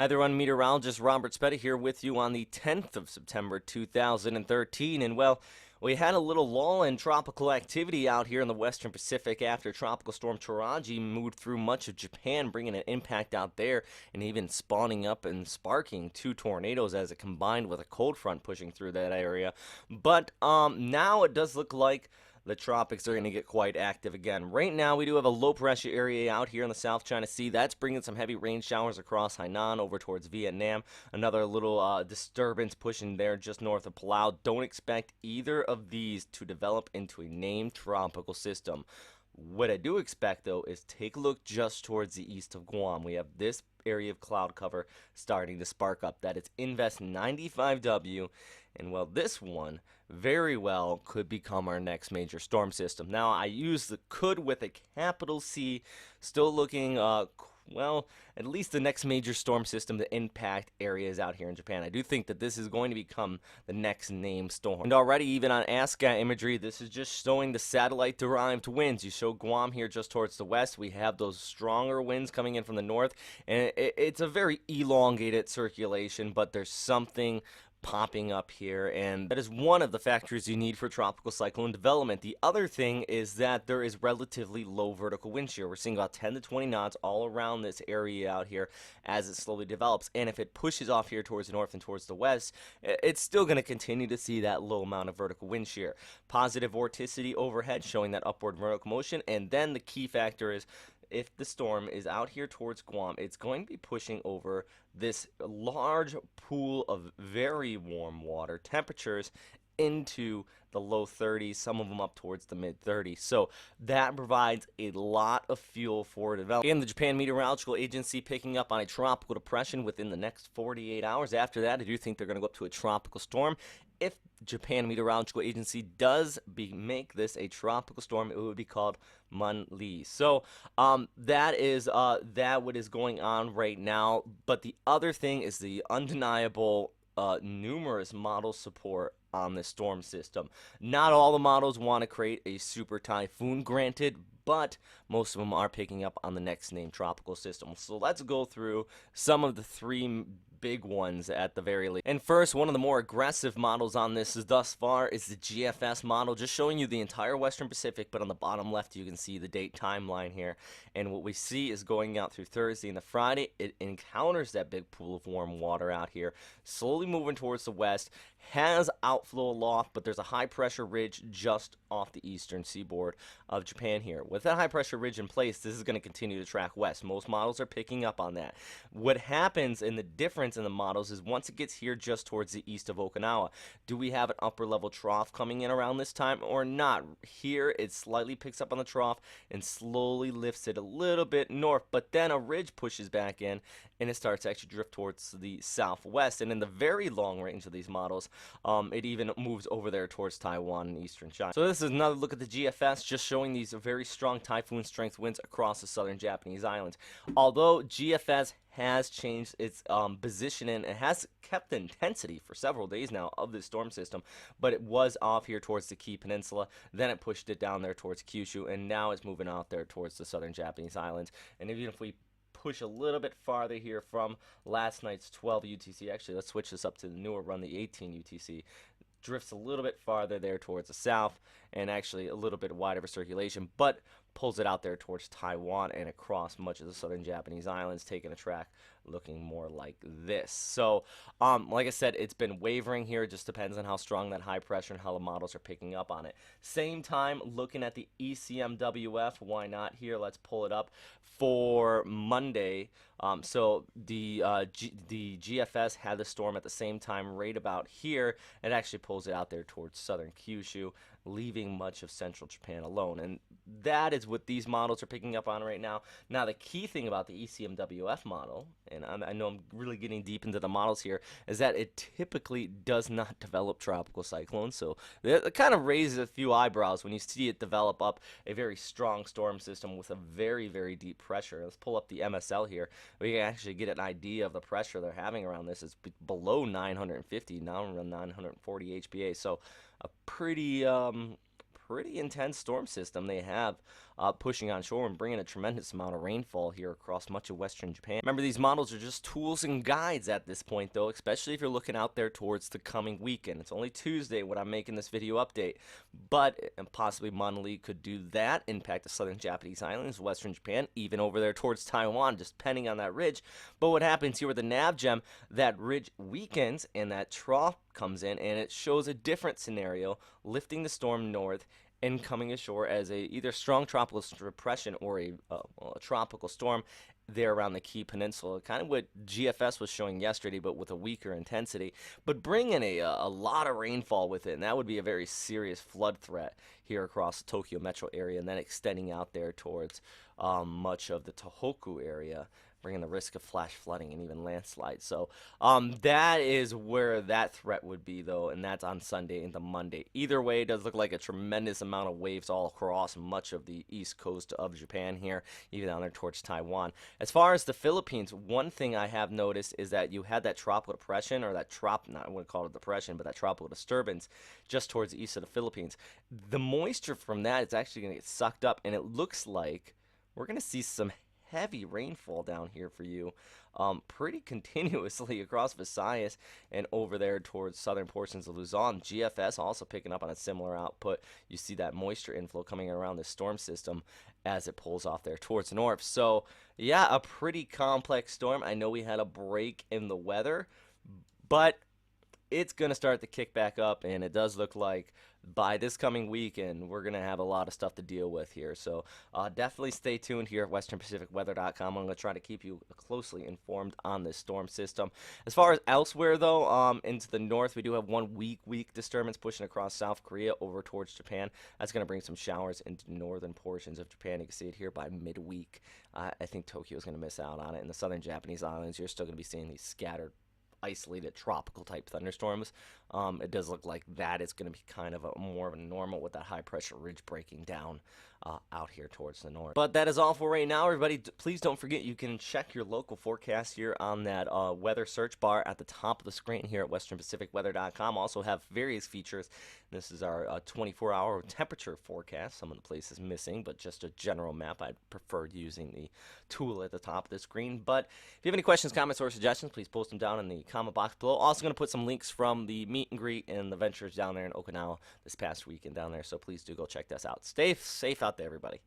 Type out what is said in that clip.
Hi there, I'm meteorologist Robert Spetta here with you on the 10th of September 2013. And well, we had a little lull in tropical activity out here in the western Pacific after Tropical Storm Taraji moved through much of Japan, bringing an impact out there and even spawning up and sparking two tornadoes as it combined with a cold front pushing through that area. But now it does look like the tropics are going to get quite active again. Right now, we do have a low pressure area out here in the South China Sea. That's bringing some heavy rain showers across Hainan over towards Vietnam. Another little disturbance pushing there just north of Palau. Don't expect either of these to develop into a named tropical system. What I do expect, though, is take a look just towards the east of Guam. We have this area of cloud cover starting to spark up. That is Invest 95W. And well, this one very well could become our next major storm system. Now, I use the could with a capital C, still looking well, at least the next major storm system to impact areas out here in Japan. I do think that this is going to become the next named storm. And already, even on ASCA imagery, this is just showing the satellite-derived winds. You show Guam here just towards the west. We have those stronger winds coming in from the north, and it's a very elongated circulation, but there's something popping up here, and that is one of the factors you need for tropical cyclone development. The other thing is that there is relatively low vertical wind shear. We're seeing about 10 to 20 knots all around this area out here as it slowly develops, and if it pushes off here towards the north and towards the west, it's still going to continue to see that low amount of vertical wind shear. Positive vorticity overhead showing that upward vertical motion, and then the key factor is if the storm is out here towards Guam, it's going to be pushing over this large pool of very warm water temperatures into the low 30s, some of them up towards the mid 30s. So that provides a lot of fuel for development. And the Japan Meteorological Agency picking up on a tropical depression within the next 48 hours. After that, I do think they're going to go up to a tropical storm. If Japan Meteorological Agency does make this a tropical storm, it would be called Mun-Lee. So that is what is going on right now. But the other thing is the undeniable numerous model support on this storm system. Not all the models want to create a super typhoon, granted, but most of them are picking up on the next named tropical system. So let's go through some of the three big ones at the very least. And first, one of the more aggressive models on this is thus far is the GFS model, just showing you the entire Western Pacific, but on the bottom left you can see the date timeline here. And what we see is going out through Thursday and the Friday, it encounters that big pool of warm water out here, slowly moving towards the west, has outflow aloft, but there's a high pressure ridge just off the eastern seaboard of Japan here. With that high pressure ridge in place, this is going to continue to track west. Most models are picking up on that. What happens in the difference in the models is once it gets here just towards the east of Okinawa, do we have an upper level trough coming in around this time or not? Here it slightly picks up on the trough and slowly lifts it a little bit north, but then a ridge pushes back in and it starts to actually drift towards the southwest. And in the very long range of these models, it even moves over there towards Taiwan and eastern China. So this is another look at the GFS, just showing these very strong typhoon strength winds across the southern Japanese islands. Although GFS has changed its position and it has kept the intensity for several days now of this storm system, but it was off here towards the Kii Peninsula, then it pushed it down there towards Kyushu, and now it's moving out there towards the southern Japanese islands. And even if we push a little bit farther here from last night's 12 UTC, actually let's switch this up to the newer run, the 18 UTC, drifts a little bit farther there towards the south and actually a little bit wider of a circulation, but pulls it out there towards Taiwan and across much of the southern Japanese islands, taking a track looking more like this. So like I said, it's been wavering here. It just depends on how strong that high pressure and how the models are picking up on it. Same time, looking at the ECMWF, why not here? Let's pull it up for Monday. So the GFS had the storm at the same time right about here. It actually pulls it out there towards southern Kyushu, leaving much of central Japan alone. And that is what these models are picking up on right now. Now, the key thing about the ECMWF model, and I know I'm really getting deep into the models here, is that it typically does not develop tropical cyclones. So it kind of raises a few eyebrows when you see it develop up a very strong storm system with a very, very deep pressure. Let's pull up the MSL here. We can actually get an idea of the pressure they're having around this. It's below 950, now around 940 HPA. So a pretty intense storm system they have pushing on shore and bringing a tremendous amount of rainfall here across much of western Japan. Remember, these models are just tools and guides at this point, though, especially if you're looking out there towards the coming weekend. It's only Tuesday when I'm making this video update, but possibly Monoli could do that, impact the southern Japanese islands, western Japan, even over there towards Taiwan, just depending on that ridge. But what happens here with the NavGem, that ridge weakens and that trough comes in, and it shows a different scenario, lifting the storm north and coming ashore as a either strong tropical depression or a tropical storm there around the Kii Peninsula. Kind of what GFS was showing yesterday, but with a weaker intensity. But bringing a lot of rainfall with it, and that would be a very serious flood threat here across the Tokyo metro area, and then extending out there towards much of the Tohoku area, bringing the risk of flash flooding and even landslides. So that is where that threat would be, though, and that's on Sunday into Monday. Either way, it does look like a tremendous amount of waves all across much of the east coast of Japan here, even down there towards Taiwan. As far as the Philippines, one thing I have noticed is that you had that tropical depression, or that I wouldn't call it a depression, but that tropical disturbance just towards the east of the Philippines. The moisture from that is actually going to get sucked up, and it looks like we're going to see some heavy rainfall down here for you pretty continuously across Visayas and over there towards southern portions of Luzon. GFS also picking up on a similar output. You see that moisture inflow coming around the storm system as it pulls off there towards the north. So yeah, a pretty complex storm. I know we had a break in the weather, but it's going to start to kick back up, and it does look like by this coming weekend we're going to have a lot of stuff to deal with here. So definitely stay tuned here at westernpacificweather.com. I'm going to try to keep you closely informed on this storm system. As far as elsewhere, though, into the north, we do have one weak disturbance pushing across South Korea over towards Japan. That's going to bring some showers into northern portions of Japan. You can see it here by midweek. I think Tokyo is going to miss out on it. In the southern Japanese islands, you're still going to be seeing these scattered, isolated tropical type thunderstorms. It does look like that is going to be kind of more of a normal with that high pressure ridge breaking down out here towards the north. But that is all for right now, everybody. Please don't forget you can check your local forecast here on that weather search bar at the top of the screen here at westernpacificweather.com. Also have various features. This is our 24-hour temperature forecast. Some of the places missing, but just a general map. I preferred using the tool at the top of the screen. But if you have any questions, comments, or suggestions, please post them down in the comment box below. Also going to put some links from the meet and greet and the ventures down there in Okinawa this past weekend down there. So please do go check this out. Stay safe out there, everybody.